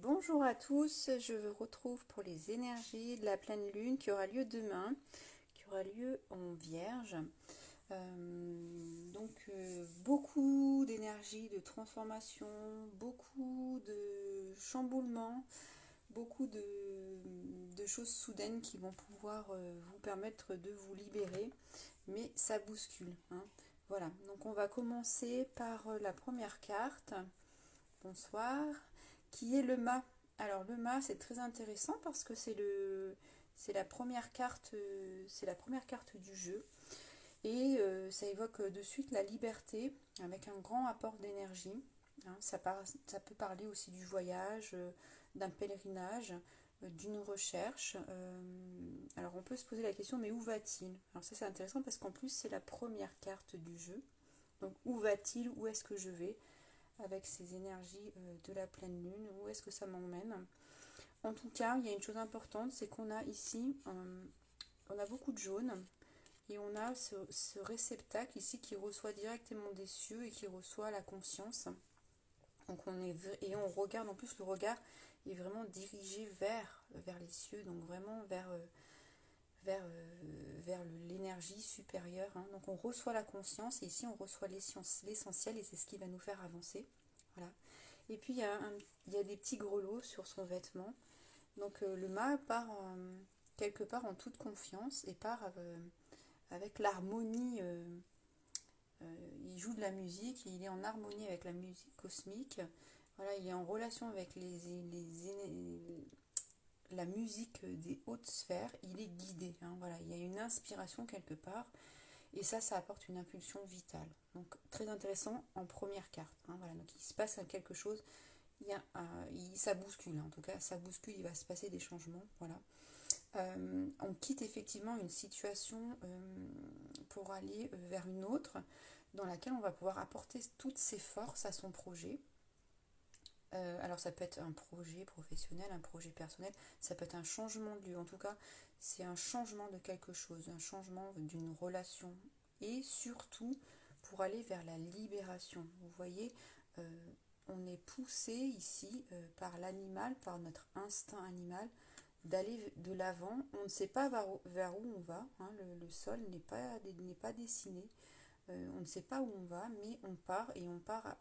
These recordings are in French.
Bonjour à tous, je vous retrouve pour les énergies de la pleine lune qui aura lieu demain, qui aura lieu en Vierge. Beaucoup d'énergie, de transformation, beaucoup de chamboulements, beaucoup de choses soudaines qui vont pouvoir vous permettre de vous libérer, mais ça bouscule, hein. Voilà, donc on va commencer par la première carte. Bonsoir, qui est le mât. Alors le mât, c'est très intéressant parce que c'est la première carte du jeu et ça évoque de suite la liberté avec un grand apport d'énergie, hein. Ça peut parler aussi du voyage, d'un pèlerinage, d'une recherche. Alors on peut se poser la question, mais où va-t-il? Alors ça c'est intéressant parce qu'en plus c'est la première carte du jeu. Donc où va-t-il? Où est-ce que je vais? Avec ces énergies de la pleine lune, où est-ce que ça m'emmène? En tout cas, il y a une chose importante, c'est qu'on a ici, on a beaucoup de jaune, et on a ce réceptacle ici qui reçoit directement des cieux et qui reçoit la conscience. Donc et on regarde, en plus le regard est vraiment dirigé vers les cieux, donc vraiment vers l'énergie supérieure, hein. Donc on reçoit la conscience et ici on reçoit l'essentiel et c'est ce qui va nous faire avancer. Voilà. Et puis il y a des petits grelots sur son vêtement. Donc le mât part quelque part en toute confiance et part avec l'harmonie. Il joue de la musique, il est en harmonie avec la musique cosmique. Voilà, il est en relation avec la musique des hautes sphères. Il est guidé, hein. Voilà, il y a une inspiration quelque part. Et ça apporte une impulsion vitale. Donc très intéressant en première carte, hein. Voilà, donc il se passe quelque chose. Ça bouscule, hein. En tout cas ça bouscule, il va se passer des changements, voilà. On quitte effectivement une situation pour aller vers une autre dans laquelle on va pouvoir apporter toutes ses forces à son projet. Alors ça peut être un projet professionnel, un projet personnel, ça peut être un changement de lieu, en tout cas c'est un changement de quelque chose, un changement d'une relation et surtout pour aller vers la libération. Vous voyez, on est poussé ici par l'animal, par notre instinct animal, d'aller de l'avant. On ne sait pas vers où on va, hein. Le sol n'est pas dessiné. On ne sait pas où on va, mais on part et on part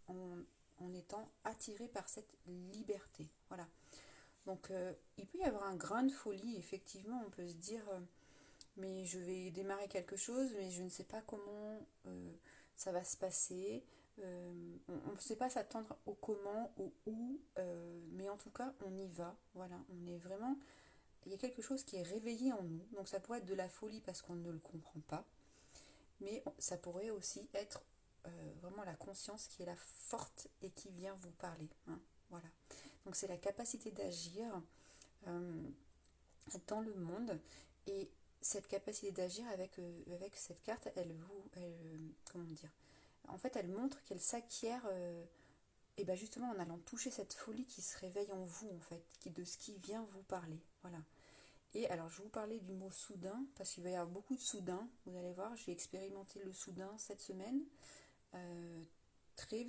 en, en étant attiré par cette liberté. Voilà. Donc il peut y avoir un grain de folie, effectivement, on peut se dire mais je vais démarrer quelque chose, mais je ne sais pas comment ça va se passer. On ne sait pas s'attendre au comment, au où, mais en tout cas, on y va. Voilà, on est vraiment. Il y a quelque chose qui est réveillé en nous. Donc ça pourrait être de la folie parce qu'on ne le comprend pas, mais ça pourrait aussi être vraiment la conscience qui est là forte et qui vient vous parler, hein. Voilà. Donc c'est la capacité d'agir euh, dans le monde et cette capacité d'agir avec cette carte, comment dire, en fait, elle montre qu'elle s'acquiert, et ben justement en allant toucher cette folie qui se réveille en vous, en fait, de ce qui vient vous parler. Voilà. Et alors, je vais vous parler du mot soudain, parce qu'il va y avoir beaucoup de soudain. Vous allez voir, j'ai expérimenté le soudain cette semaine, euh, très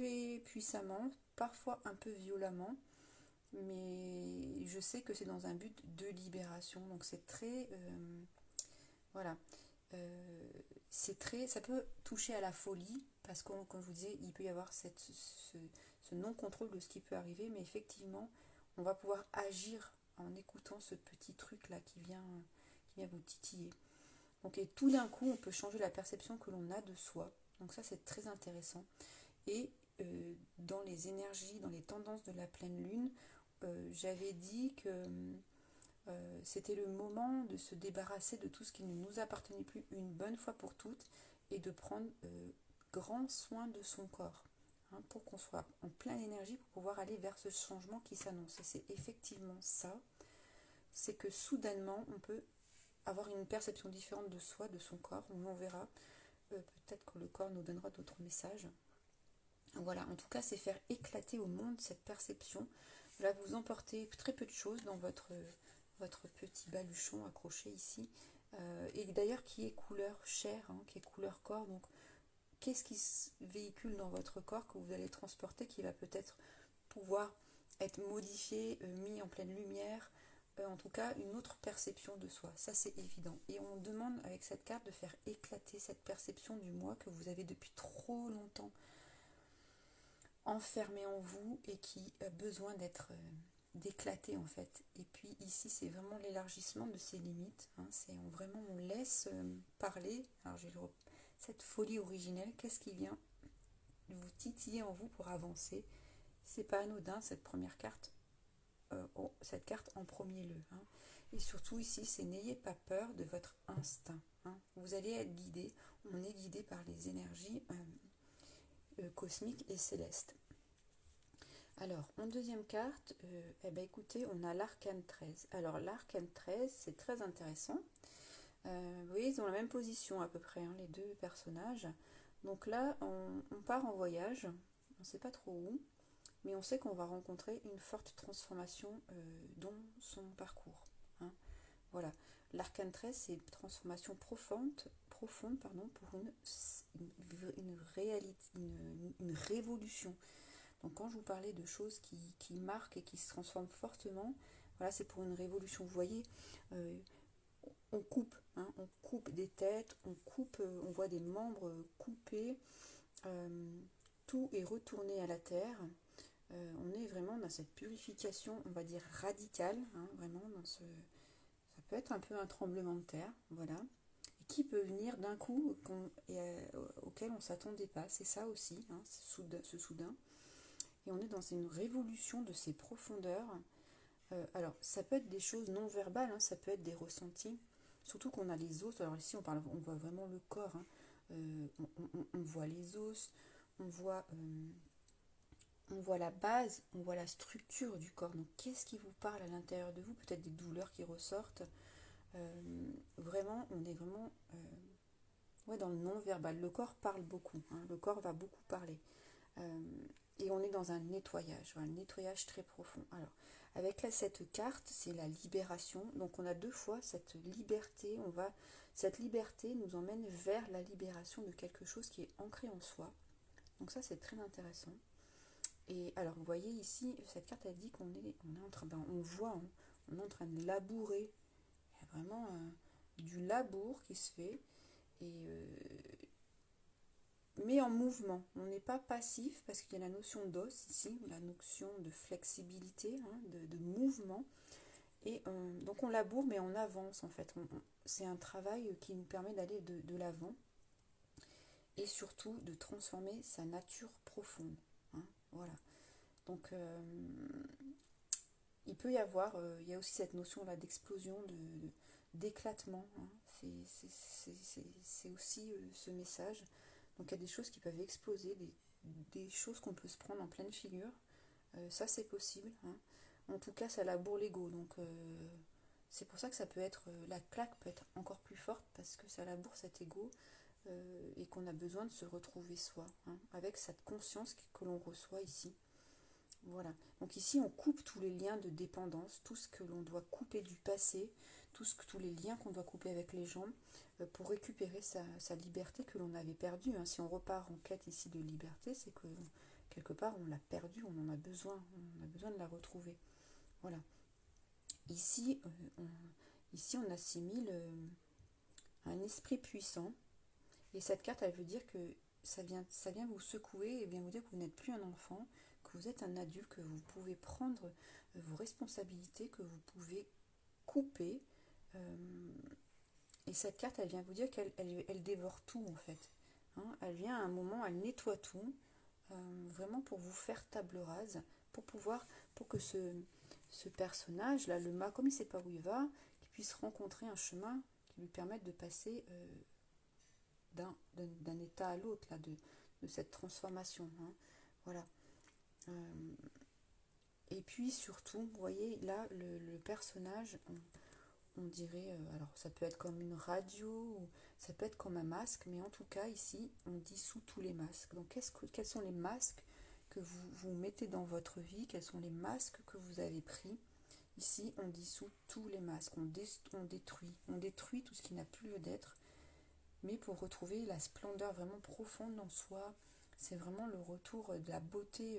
puissamment, parfois un peu violemment, mais je sais que c'est dans un but de libération. Donc c'est très, voilà, Euh, ça peut toucher à la folie parce que, comme je vous disais, il peut y avoir ce non-contrôle de ce qui peut arriver, mais effectivement, on va pouvoir agir en écoutant ce petit truc là qui vient vous titiller. Donc, et tout d'un coup, on peut changer la perception que l'on a de soi. Donc ça, c'est très intéressant. Et dans les énergies, dans les tendances de la pleine lune, j'avais dit que c'était le moment de se débarrasser de tout ce qui ne nous appartenait plus une bonne fois pour toutes et de prendre grand soin de son corps, hein, pour qu'on soit en pleine énergie pour pouvoir aller vers ce changement qui s'annonce. Et c'est effectivement ça, c'est que soudainement on peut avoir une perception différente de soi, de son corps, on verra. Peut-être que le corps nous donnera d'autres messages. Voilà, en tout cas, c'est faire éclater au monde cette perception. Là, vous emportez très peu de choses dans votre petit baluchon accroché ici. Et d'ailleurs, qui est couleur chair, hein, qui est couleur corps. Donc, qu'est-ce qui se véhicule dans votre corps que vous allez transporter qui va peut-être pouvoir être modifié, mis en pleine lumière, en tout cas une autre perception de soi, ça c'est évident. Et on demande avec cette carte de faire éclater cette perception du moi que vous avez depuis trop longtemps enfermé en vous et qui a besoin d'être d'éclater en fait. Et puis ici c'est vraiment l'élargissement de ses limites, hein. C'est vraiment on laisse parler. Alors j'ai cette folie originelle, qu'est-ce qui vient vous titiller en vous pour avancer? C'est pas anodin cette première carte, cette carte en premier lieu, hein. Et surtout ici c'est n'ayez pas peur de votre instinct, hein. Vous allez être guidé, on est guidé par les énergies cosmiques et célestes. Alors, en deuxième carte, eh ben, écoutez, on a l'arcane 13. Alors, l'arcane 13, c'est très intéressant. Vous voyez, ils ont la même position à peu près, hein, les deux personnages. Donc là, on part en voyage, on ne sait pas trop où, mais on sait qu'on va rencontrer une forte transformation dans son parcours, hein. Voilà. L'arcane 13, c'est une transformation profonde pardon, pour une révolution. Donc quand je vous parlais de choses qui marquent et qui se transforment fortement, voilà, c'est pour une révolution. Vous voyez, on coupe, hein, on coupe des têtes, on voit des membres coupés, tout est retourné à la terre. On est vraiment dans cette purification, on va dire radicale, hein, vraiment ça peut être un peu un tremblement de terre, voilà, et qui peut venir d'un coup auquel on ne s'attendait pas. C'est ça aussi, hein, ce soudain. Et on est dans une révolution de ces profondeurs. Alors, ça peut être des choses non verbales, hein, ça peut être des ressentis. Surtout qu'on a les os. Alors ici, on voit vraiment le corps, hein. On voit les os, on voit la base, on voit la structure du corps. Donc, qu'est-ce qui vous parle à l'intérieur de vous? Peut-être des douleurs qui ressortent. Vraiment, on est vraiment ouais, dans le non-verbal. Le corps parle beaucoup, hein, le corps va beaucoup parler. Et on est dans un nettoyage, un nettoyage très profond. Alors, avec cette carte, c'est la libération. Donc, on a deux fois cette liberté. Cette liberté nous emmène vers la libération de quelque chose qui est ancré en soi. Donc, ça, c'est très intéressant. Et alors, vous voyez ici, cette carte, elle dit qu'on est en train, on voit, hein, on est en train de labourer. Il y a vraiment du labour qui se fait. Mais en mouvement. On n'est pas passif parce qu'il y a la notion d'os ici, la notion de flexibilité, hein, de mouvement. Et donc on laboure mais on avance en fait. C'est un travail qui nous permet d'aller de l'avant et surtout de transformer sa nature profonde, hein, voilà. Donc il peut y avoir, il y a aussi cette notion là d'explosion, d'éclatement, hein. C'est aussi ce message. Donc il y a des choses qui peuvent exploser, des choses qu'on peut se prendre en pleine figure. Ça c'est possible, hein. En tout cas ça laboure l'ego. Donc c'est pour ça que ça peut être, la claque peut être encore plus forte parce que ça laboure cet ego et qu'on a besoin de se retrouver soi, hein, avec cette conscience que l'on reçoit ici. Voilà. Donc ici on coupe tous les liens de dépendance, tout ce que l'on doit couper du passé, tous les liens qu'on doit couper avec les gens pour récupérer sa liberté que l'on avait perdue, hein. Si on repart en quête ici de liberté, c'est que quelque part on l'a perdue, on a besoin de la retrouver. Voilà. Ici, on assimile un esprit puissant et cette carte elle veut dire que ça vient vous secouer et vient vous dire que vous n'êtes plus un enfant, que vous êtes un adulte, que vous pouvez prendre vos responsabilités, que vous pouvez couper. Et cette carte, elle vient vous dire qu'elle dévore tout en fait, hein. Elle vient à un moment, elle nettoie tout, vraiment pour vous faire table rase, pour que ce personnage-là, le mât, comme il ne sait pas où il va, qu'il puisse rencontrer un chemin qui lui permette de passer d'un état à l'autre, là, de cette transformation, hein. Voilà. Et puis surtout, vous voyez, là, le personnage, on dirait, alors ça peut être comme une radio, ou ça peut être comme un masque, mais en tout cas ici on dissout tous les masques. Donc quels sont les masques que vous mettez dans votre vie, quels sont les masques que vous avez pris? Ici on dissout tous les masques, on détruit tout ce qui n'a plus lieu d'être, mais pour retrouver la splendeur vraiment profonde en soi. C'est vraiment le retour de la beauté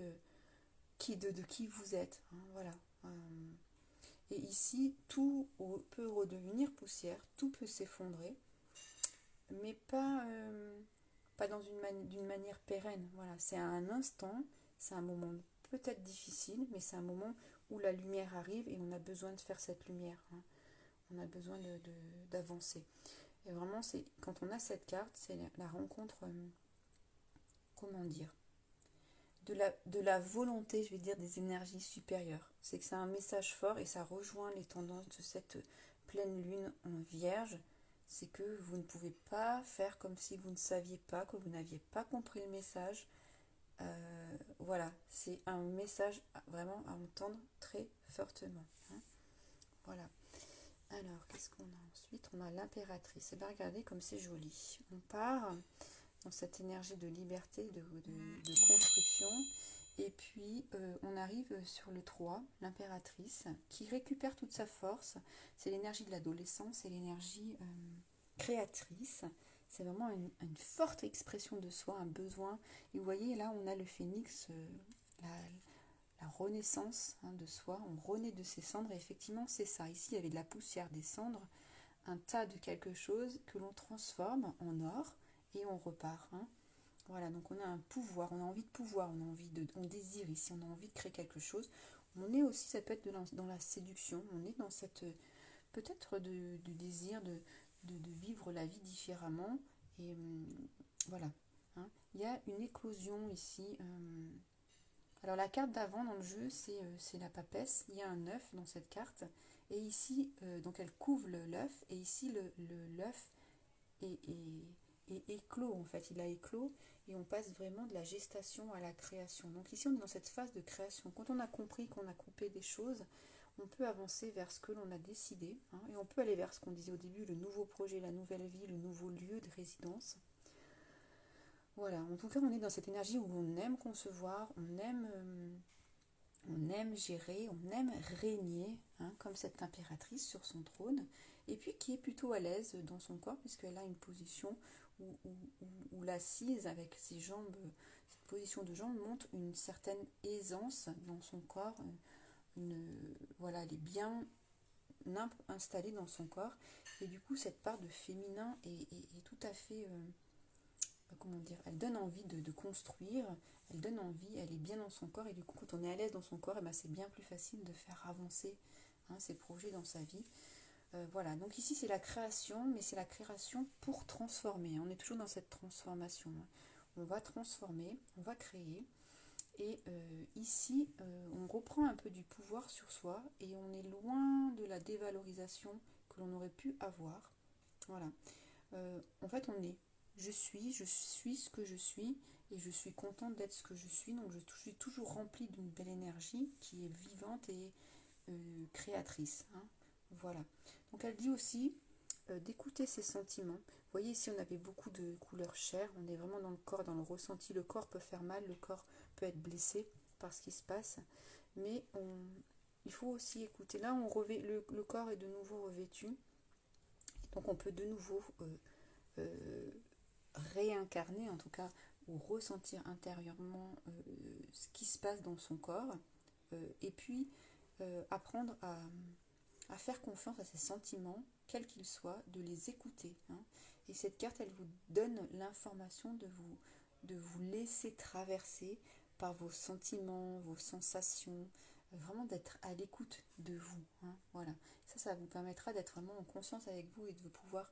de qui vous êtes, hein, voilà. Et ici, tout peut redevenir poussière, tout peut s'effondrer, mais pas d'une manière pérenne. Voilà, c'est à un instant, c'est un moment peut-être difficile, mais c'est un moment où la lumière arrive et on a besoin de faire cette lumière, hein. On a besoin d'avancer. Et vraiment, quand on a cette carte, c'est la rencontre, comment dire, de la volonté, je vais dire, des énergies supérieures. C'est que c'est un message fort et ça rejoint les tendances de cette pleine lune en vierge. C'est que vous ne pouvez pas faire comme si vous ne saviez pas, que vous n'aviez pas compris le message. Voilà, c'est un message vraiment à entendre très fortement, hein. Voilà. Alors, qu'est-ce qu'on a ensuite? On a l'impératrice. Et bien, regardez comme c'est joli. On part dans cette énergie de liberté, de construction. Et puis, on arrive sur le 3, l'impératrice, qui récupère toute sa force. C'est l'énergie de l'adolescence, c'est l'énergie créatrice. C'est vraiment une forte expression de soi, un besoin. Et vous voyez, là, on a le phénix, la renaissance, hein, de soi. On renaît de ses cendres. Et effectivement, c'est ça. Ici, il y avait de la poussière, des cendres, un tas de quelque chose que l'on transforme en or et on repart, hein. Voilà, donc on a un pouvoir, on a envie de pouvoir, on désire ici, on a envie de créer quelque chose. On est aussi, ça peut être dans la séduction, on est dans cette, peut-être du désir de vivre la vie différemment. Et voilà, hein. Il y a une éclosion ici. Alors la carte d'avant dans le jeu, c'est la papesse. Il y a un œuf dans cette carte. Et ici, donc elle couvre l'œuf. Et ici, l'œuf est éclos en fait. Il a éclos. Et on passe vraiment de la gestation à la création. Donc ici, on est dans cette phase de création. Quand on a compris qu'on a coupé des choses, on peut avancer vers ce que l'on a décidé, hein, et on peut aller vers ce qu'on disait au début, le nouveau projet, la nouvelle vie, le nouveau lieu de résidence. Voilà, en tout cas, on est dans cette énergie où on aime concevoir, on aime gérer, on aime régner, hein, comme cette impératrice sur son trône, et puis qui est plutôt à l'aise dans son corps, puisqu'elle a une position où l'assise avec ses jambes, cette position de jambes montre une certaine aisance dans son corps. Voilà, elle est bien installée dans son corps, et du coup cette part de féminin est tout à fait, comment dire, elle donne envie de construire, elle donne envie, elle est bien dans son corps, et du coup quand on est à l'aise dans son corps, et ben, c'est bien plus facile de faire avancer, hein, ses projets dans sa vie. Voilà, donc ici c'est la création, mais c'est la création pour transformer. On est toujours dans cette transformation, hein. On va transformer, on va créer. Et ici, on reprend un peu du pouvoir sur soi et on est loin de la dévalorisation que l'on aurait pu avoir. Voilà. En fait, je suis ce que je suis et je suis contente d'être ce que je suis. Donc, je suis toujours remplie d'une belle énergie qui est vivante et créatrice, hein. Voilà. Donc, elle dit aussi d'écouter ses sentiments. Vous voyez, ici, on avait beaucoup de couleurs chair. On est vraiment dans le corps, dans le ressenti. Le corps peut faire mal, le corps peut être blessé par ce qui se passe. Mais il faut aussi écouter. Là, le corps est de nouveau revêtu. Donc, on peut de nouveau euh, réincarner, en tout cas, ou ressentir intérieurement ce qui se passe dans son corps. Et puis, apprendre à faire confiance à ses sentiments, quels qu'ils soient, de les écouter, hein. Et cette carte, elle vous donne l'information de vous laisser traverser par vos sentiments, vos sensations, vraiment d'être à l'écoute de vous, hein. Voilà. Ça vous permettra d'être vraiment en conscience avec vous et de pouvoir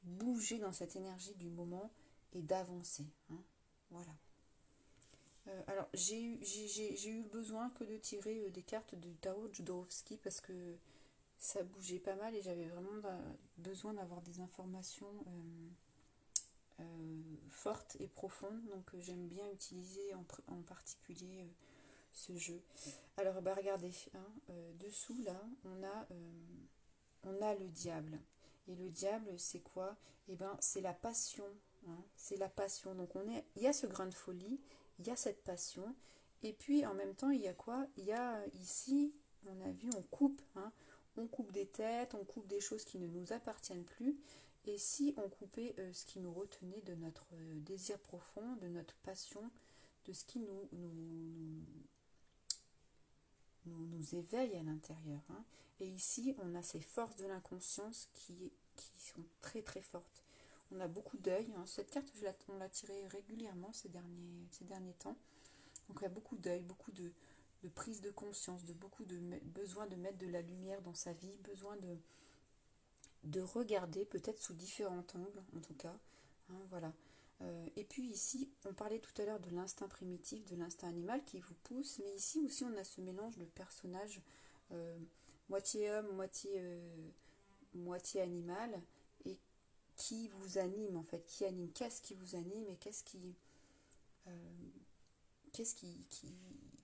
bouger dans cette énergie du moment et d'avancer, hein. Voilà. Alors, j'ai eu besoin que de tirer des cartes du Tarot de Jodorowsky parce que ça bougeait pas mal et j'avais vraiment besoin d'avoir des informations fortes et profondes. Donc j'aime bien utiliser en particulier ce jeu. Alors bah, regardez, hein, dessous là, on a le diable. Et le diable, c'est quoi? Eh ben, c'est la passion, hein, c'est la passion. Donc il y a ce grain de folie, il y a cette passion. Et puis en même temps, il y a quoi? Il y a ici, on a vu, on coupe, hein. On coupe des têtes, on coupe des choses qui ne nous appartiennent plus. Et si on coupait ce qui nous retenait de notre désir profond, de notre passion, de ce qui nous éveille à l'intérieur. Hein. Et ici, on a ces forces de l'inconscience qui sont très très fortes. On a beaucoup d'œil. Hein. Cette carte, on l'a tirée régulièrement ces derniers temps. Donc il y a beaucoup d'œil, beaucoup de prise de conscience, de beaucoup de besoin de mettre de la lumière dans sa vie, besoin de regarder peut-être sous différents angles en tout cas. Hein, voilà. Et puis ici, on parlait tout à l'heure de l'instinct primitif, de l'instinct animal qui vous pousse, mais ici aussi on a ce mélange de personnages euh, moitié homme, moitié animal, et qui vous anime en fait, qui anime, qu'est-ce qui vous anime et euh, qu'est-ce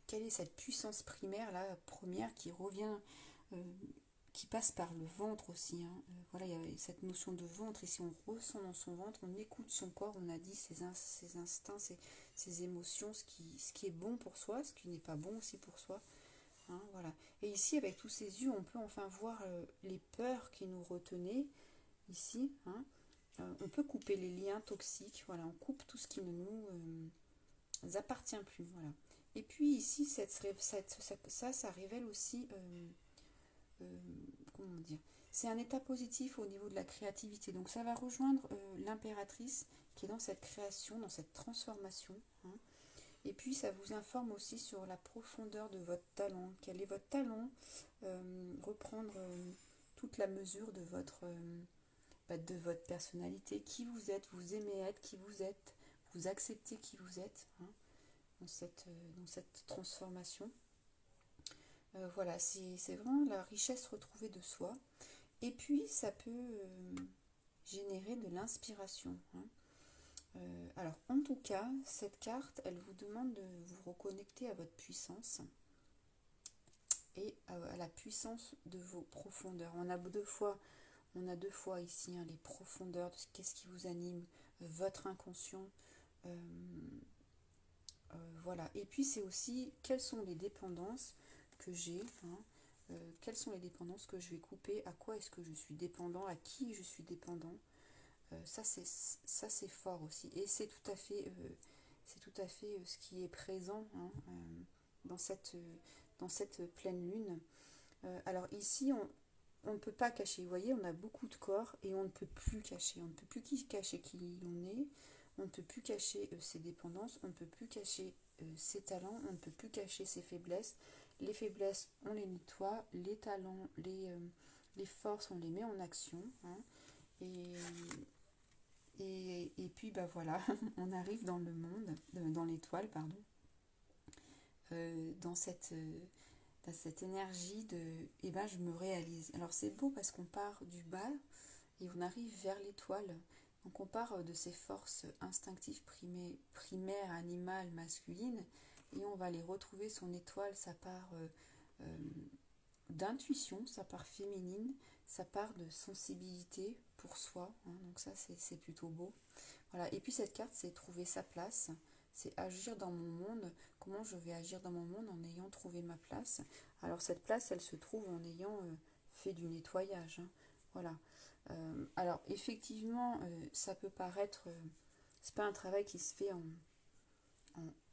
quelle est cette puissance primaire là, première qui revient, euh, qui passe par le ventre aussi. Hein. Voilà, il y a cette notion de ventre, et si on ressent dans son ventre, on écoute son corps, on a dit ses instincts, ses émotions, ce qui est bon pour soi, ce qui n'est pas bon aussi pour soi. Hein, voilà. Et ici, avec tous ces yeux, on peut enfin voir les peurs qui nous retenaient ici. Hein. On peut couper les liens toxiques, voilà, on coupe tout ce qui ne nous appartient plus. Voilà. Et puis ici, ça révèle aussi euh, comment dire, c'est un état positif au niveau de la créativité. Donc ça va rejoindre l'impératrice qui est dans cette création, dans cette transformation. Hein. Et puis ça vous informe aussi sur la profondeur de votre talent. Quel est votre talent, reprendre toute la mesure de votre personnalité, qui vous êtes, vous aimez être qui vous êtes, vous acceptez qui vous êtes, hein, dans cette transformation. Voilà, c'est vraiment la richesse retrouvée de soi. Et puis, ça peut générer de l'inspiration. Hein. Alors, en tout cas, cette carte, elle vous demande de vous reconnecter à votre puissance et à la puissance de vos profondeurs. On a deux fois ici hein, les profondeurs de qu'est-ce qui vous anime, votre inconscient. Euh, voilà. Et puis, c'est aussi quelles sont les dépendances que j'ai. Hein, quelles sont les dépendances que je vais couper, à quoi est-ce que je suis dépendant, à qui je suis dépendant. Ça c'est fort aussi. Et c'est tout à fait ce qui est présent hein, dans cette pleine lune. Alors ici, on ne peut pas cacher. Vous voyez, on a beaucoup de corps et on ne peut plus cacher. On ne peut plus cacher qui l'on est. On ne peut plus cacher ses dépendances. On ne peut plus cacher ses talents. On ne peut plus cacher ses faiblesses. Les faiblesses, on les nettoie. Les talents, les forces, on les met en action. Hein, et puis, bah voilà, on arrive dans le monde, dans l'étoile, pardon, dans cette énergie de, eh ben, je me réalise. Alors, c'est beau parce qu'on part du bas et on arrive vers l'étoile. Donc, on part de ces forces instinctives primaires, animales, masculines, et on va aller retrouver son étoile, sa part d'intuition, sa part féminine, sa part de sensibilité pour soi. Hein, donc ça, c'est plutôt beau. Voilà. Et puis cette carte, c'est trouver sa place, c'est agir dans mon monde. Comment je vais agir dans mon monde en ayant trouvé ma place. Alors cette place, elle se trouve en ayant fait du nettoyage. Hein. Voilà. Alors effectivement, ça peut paraître, c'est pas un travail qui se fait en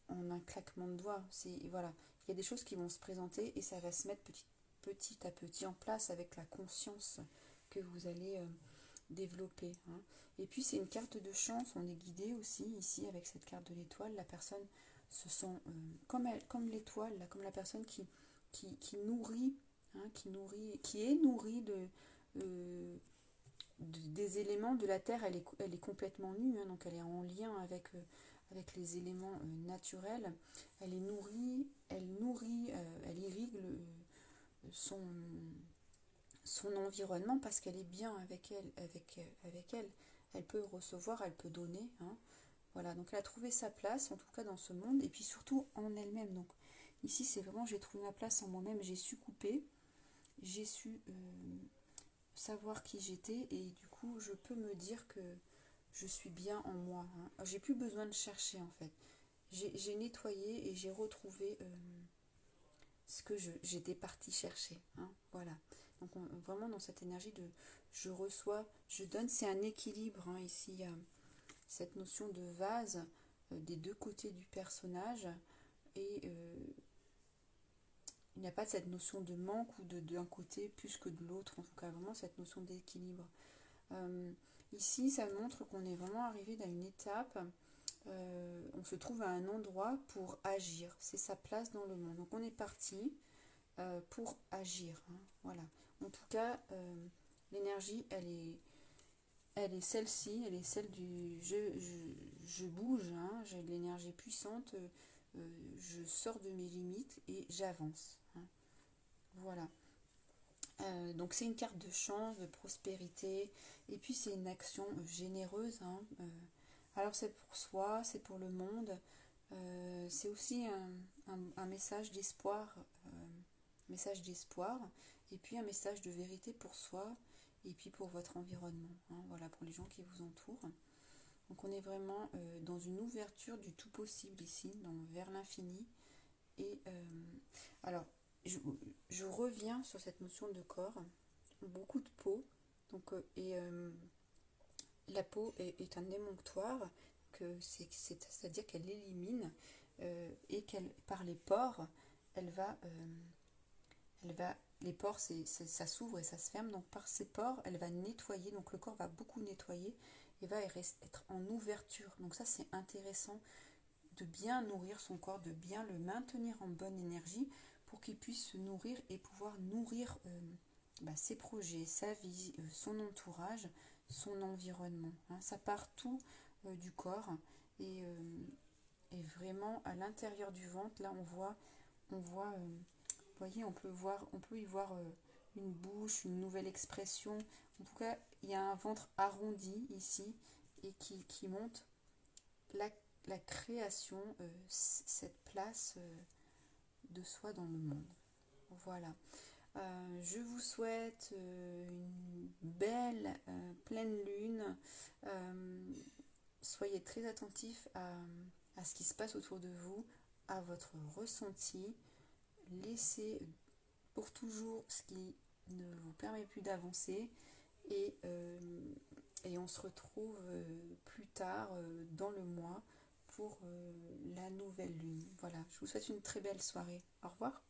un claquement de doigts. Voilà, il y a des choses qui vont se présenter et ça va se mettre petit à petit en place avec la conscience que vous allez développer. Hein. Et puis c'est une carte de chance, on est guidé aussi ici avec cette carte de l'étoile. La personne se sent comme l'étoile, comme la personne qui nourrit, hein, qui est nourrie des éléments de la terre. Elle est complètement nue, hein, donc elle est en lien avec les éléments naturels. Elle est nourrie, elle irrigue son, son environnement parce qu'elle est bien avec elle. Elle peut recevoir, elle peut donner. Hein. Voilà, donc elle a trouvé sa place, en tout cas dans ce monde, et puis surtout en elle-même. Donc ici, c'est vraiment, j'ai trouvé ma place en moi-même, j'ai su couper, j'ai su savoir qui j'étais, et du coup, je peux me dire que je suis bien en moi. Hein. J'ai plus besoin de chercher, en fait. J'ai nettoyé et j'ai retrouvé ce que j'étais partie chercher. Hein. Voilà. Donc vraiment dans cette énergie de je reçois, je donne, c'est un équilibre. Hein. Ici, il y a cette notion de vase des deux côtés du personnage. Et il n'y a pas cette notion de manque ou d'un côté plus que de l'autre, en tout cas vraiment cette notion d'équilibre. Ici, ça montre qu'on est vraiment arrivé à une étape, on se trouve à un endroit pour agir, c'est sa place dans le monde. Donc on est parti pour agir, hein, voilà. En tout cas, l'énergie, elle est celle-ci, elle est celle du je bouge, hein, j'ai de l'énergie puissante, je sors de mes limites et j'avance, hein, voilà. Donc c'est une carte de chance, de prospérité, et puis c'est une action généreuse, hein, alors c'est pour soi, c'est pour le monde, c'est aussi un message d'espoir, et puis un message de vérité pour soi, et puis pour votre environnement, hein, voilà, pour les gens qui vous entourent. Donc on est vraiment dans une ouverture du tout possible ici, vers l'infini. Et alors, je, je reviens sur cette notion de corps, beaucoup de peau, donc, la peau est un émonctoire, c'est-à-dire qu'elle élimine et qu'elle, par les pores, elle va, les pores, ça s'ouvre et ça se ferme, donc par ces pores, elle va nettoyer, donc le corps va beaucoup nettoyer et va être en ouverture. Donc ça, c'est intéressant de bien nourrir son corps, de bien le maintenir en bonne énergie pour qu'il puisse se nourrir et pouvoir nourrir ses projets, sa vie, son entourage, son environnement, hein. Ça part tout du corps et, et vraiment à l'intérieur du ventre, là on voit, vous voyez, on peut y voir une bouche, une nouvelle expression. En tout cas, il y a un ventre arrondi ici et qui monte la, la création, cette place de soi dans le monde. Voilà. Je vous souhaite une belle pleine lune. Euh, Soyez très attentifs à ce qui se passe autour de vous, à votre ressenti. Laissez pour toujours ce qui ne vous permet plus d'avancer et, et on se retrouve plus tard dans le mois pour la nouvelle lune. Voilà, je vous souhaite une très belle soirée. Au revoir.